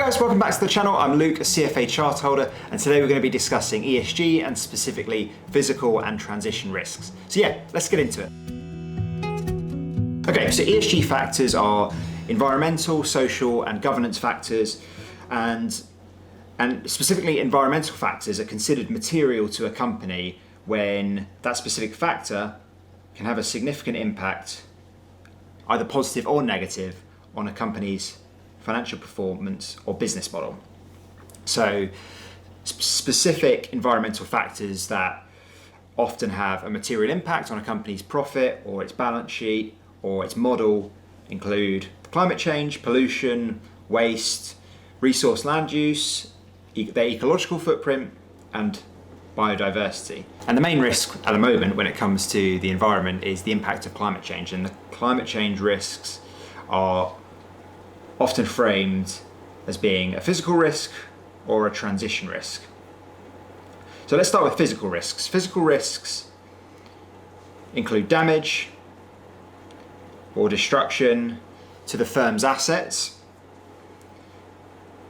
guys, welcome back to the channel. I'm Luke, a CFA Charterholder, and today we're going to be discussing ESG and specifically physical and transition risks. So yeah, let's get into it. Okay, so ESG factors are environmental, social and governance factors, and specifically environmental factors are considered material to a company when that specific factor can have a significant impact, either positive or negative, on a company's financial performance or business model. So specific environmental factors that often have a material impact on a company's profit or its balance sheet or its model include climate change, pollution, waste, resource land use, their ecological footprint, and biodiversity. And the main risk at the moment when it comes to the environment is the impact of climate change, and the climate change risks are often framed as being a physical risk or a transition risk. So let's start with physical risks. Physical risks include damage or destruction to the firm's assets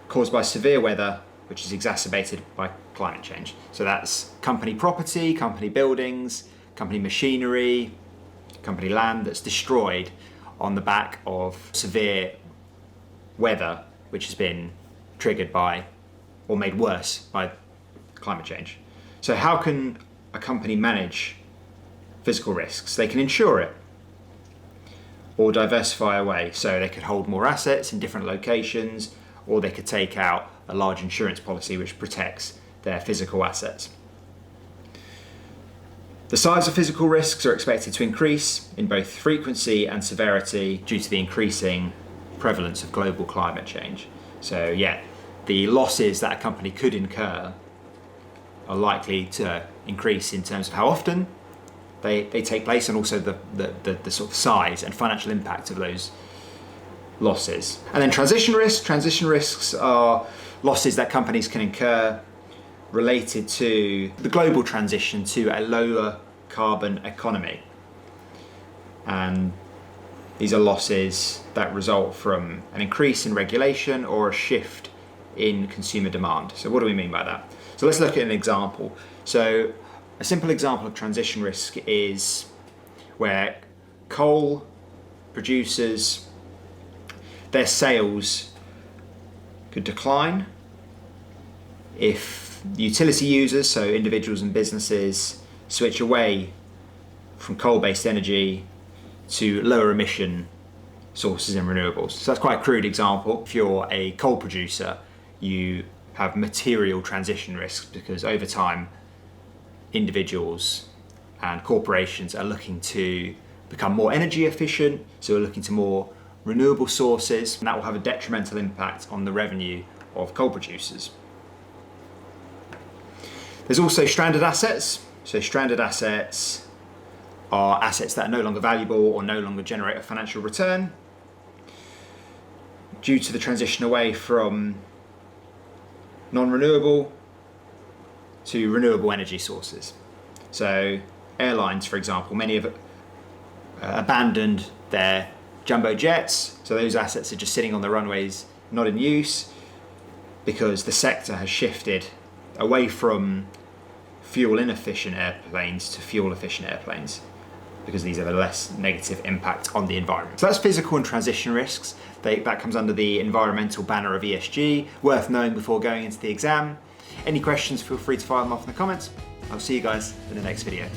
caused by severe weather, which is exacerbated by climate change. So that's company property, company buildings, company machinery, company land that's destroyed on the back of severe weather which has been triggered by or made worse by climate change. So how can a company manage physical risks? They can insure it or diversify away. So they could hold more assets in different locations, or they could take out a large insurance policy which protects their physical assets. The size of physical risks are expected to increase in both frequency and severity due to the increasing prevalence of global climate change. So yeah, the losses that a company could incur are likely to increase in terms of how often they take place, and also the sort of size and financial impact of those losses. And then transition risks. Transition risks are losses that companies can incur related to the global transition to a lower carbon economy. And these are losses that result from an increase in regulation or a shift in consumer demand. So what do we mean by that? So let's look at an example. So a simple example of transition risk is where coal producers, their sales could decline if utility users, so individuals and businesses, switch away from coal-based energy to lower emission sources and renewables. So that's quite a crude example. If you're a coal producer, you have material transition risks because over time, individuals and corporations are looking to become more energy efficient, so we're looking to more renewable sources, and that will have a detrimental impact on the revenue of coal producers. There's also stranded assets. So stranded assets are assets that are no longer valuable or no longer generate a financial return due to the transition away from non-renewable to renewable energy sources. So airlines, for example, many have abandoned their jumbo jets, so those assets are just sitting on the runways, not in use, because the sector has shifted away from fuel inefficient airplanes to fuel efficient airplanes, because these have a less negative impact on the environment. So that's physical and transition risks. That comes under the environmental banner of ESG, worth knowing before going into the exam. Any questions, feel free to fire them off in the comments. I'll see you guys in the next video.